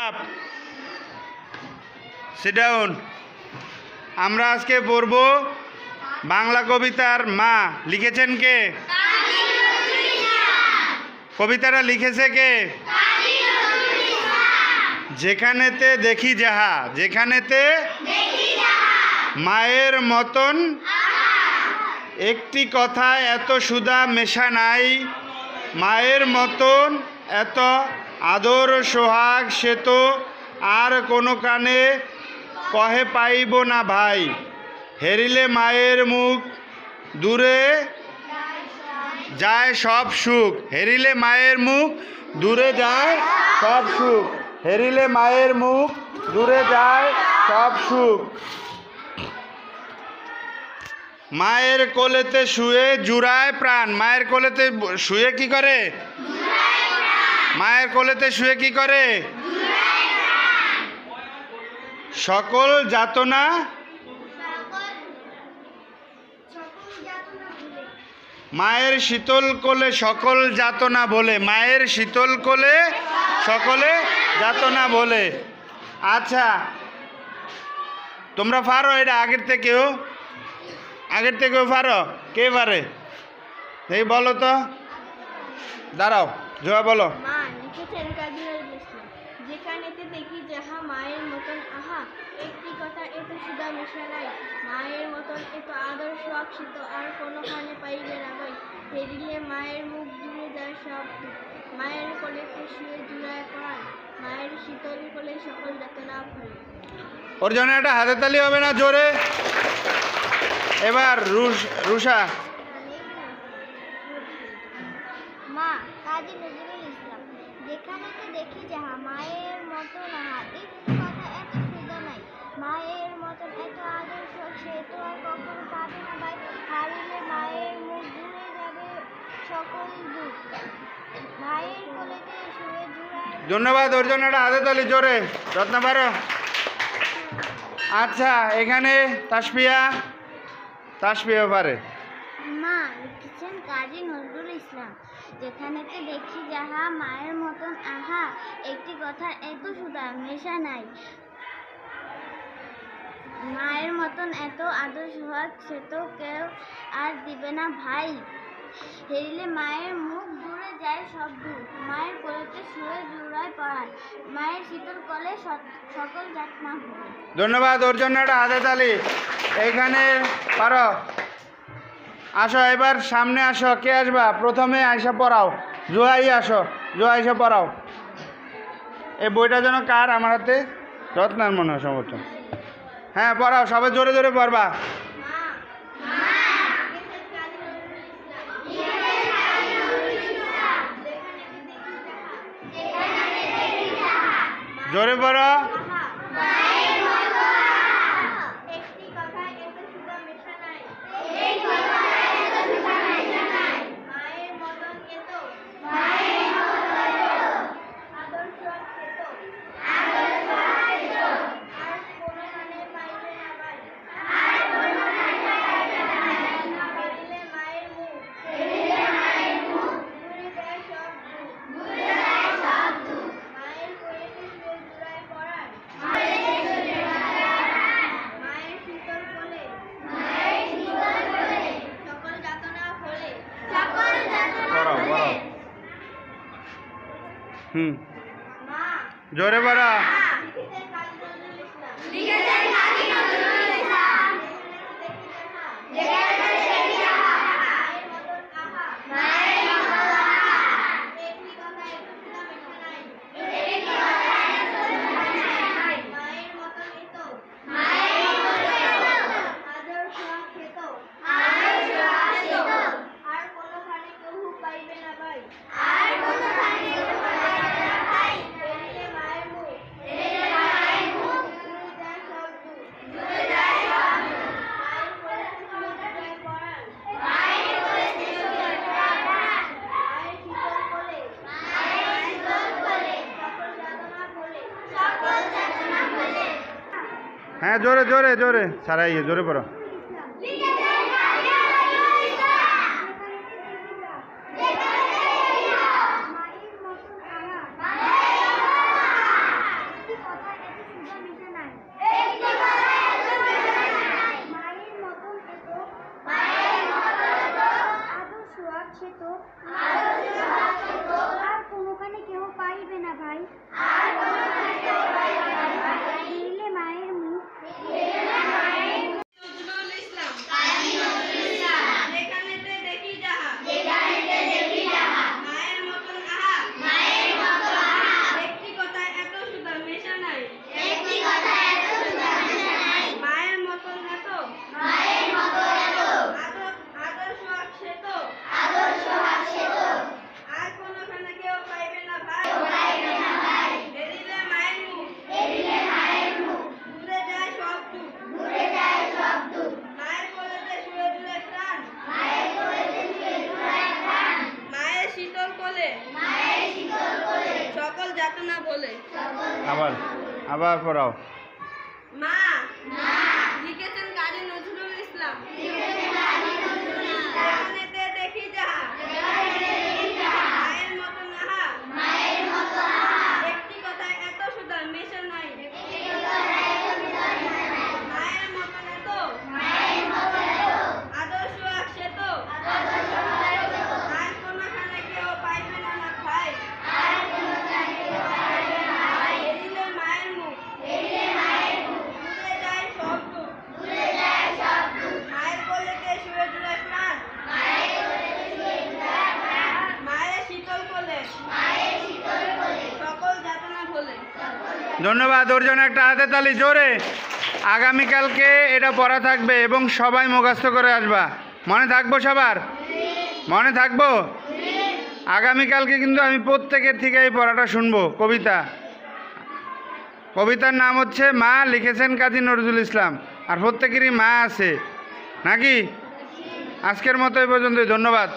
Up, sit down. আমরা আজকে পড়ব বাংলা কবিতার মা। লিখেছেন কে? কবিতাটা লিখেছে কে? যেখানেতে দেখি যাহা, যেখানেতে মায়ের মতন একটি কথায় এত সুধা মেশা নাই, মায়ের মতন এত আদর সোহাগ সে তো আর কোনো কানে কহে পাইব না ভাই। হেরিলে মায়ের মুখ দূরে যায় সব সুখ, হেরিলে মায়ের মুখ দূরে যায় সব সুখ, হেরিলে মায়ের মুখ দূরে যায় সব সুখ। মায়ের কোলেতে শুয়ে জুড়ায় প্রাণ, মায়ের কোলেতে শুয়ে কি করে? মায়ের কোলেতে শুয়ে কি করে? সকল যাতনা মায়ের শীতল কোলে সকল যাতনা বলে, মায়ের শীতল কোলে সকলে যাতনা বলে। আচ্ছা, তোমরা পারো এটা? আগের থেকেও পারো? কে পারে এই বলো তো, দাঁড়াও, জয়া বলো। মা লিখেছেন কাজী নজরুল ইসলাম। যেখানেতে দেখি যাহা মায়ের মতন আহা, একটি কথা এত সুধা মেশা নাই, মায়ের মতন এত আদর সোহাগ সে তো আর কোনোখানে পাইবে না ভাই। হেরিলে মায়ের মুখ দূরে যায় সব দুঃখ, মায়ের কোলেতে শুয়ে জুড়ায় প্রাণ, মায়ের শীতল কোলে সকল যাতনা ভরে। ওর জন্য একটা হাতে তালি হবে না জোরে? এবার রুষা। মা কাজী নজরুল ইসলাম। যেখানেতে দেখি যাহা মায়ের মতন আহা, একটি কথা এত সুধা নাই, মায়ের মতন এত আদর সোহাগ সে তো আর কখনো পাবে না ভাই। হারিলে মায়ের মুখ দূরে যাবে সকল দুঃখ, মায়ের কোলেতে শুয়ে জুড়ায়। ধন্যবাদ। ওর জন্য একটা হাতে তালি জোরে। রত্ন পারো? আচ্ছা, এখানে তাসপিয়া পারে। মা লিখেছেন কাজী নজরুল ইসলাম। যেখানেতে দেখি যাহা মায়ের মতন আহা, একটি কথা এত সুধা মেশা নাই, মায়ের মতন এত আদর সোহাগ সে তো কেউ আর দিবে না ভাই। হেরিলে মায়ের মুখ দূরে যায় সব দুঃখ, মায়ের কোলেতে শুয়ে জুড়ায় পড়ায়, মায়ের শীতল কোলে সকল যাতনা ভরে। ধন্যবাদ। ওর জন্য একটা হাতে তালি। এখানে পারো? আসো, এবার সামনে আসো। কে আসবা? প্রথমে আয়সা পড়াও। জোয়াই আসো, জোয়া আয়সা পড়াও। এই বইটা যেন কার? আমার হাতে রত্নার মনে হয় সম্ভবত। হ্যাঁ, পড়াও, সবাই জোরে জোরে পড়বা। জোরে পড়ো। জোরে পড়া। হ্যাঁ, জোরে জোরে জোরে সারাইয়ে জোরে পড়ো। আবার পড়াও। মা লিখেছেন কাজী নজরুল ইসলাম। এখানেতে দেখি যাহা মায়ের মতো নাহা একটি কথায় এত সুধা মেশে নাই। মায়ের মতন এত আদর্শ সে তো আর কোনখানে কেউ পাইবে না না ভাই। এদিলে মায়ের মুখ দূরে যায় সব দুঃখ। মায়ের কোলেতে শুয়ে জুড়ে প্রাণ। মায়ের শীতল কোলে সকল যাতনা ভোলে। ধন্যবাদ। ওর জন্য একটা হাতে তালি জোরে। আগামীকালকে এটা পড়া থাকবে এবং সবাই মুখস্থ করে আসবা। মনে থাকবো সবার? মনে থাকবো? আগামীকালকে কিন্তু আমি প্রত্যেকের থেকে এই পড়াটা শুনবো। কবিতার নাম হচ্ছে মা, লিখেছেন কাজী নজরুল ইসলাম। আর প্রত্যেকেরই মা আছে নাকি? আজকের মতো এই পর্যন্তই। ধন্যবাদ।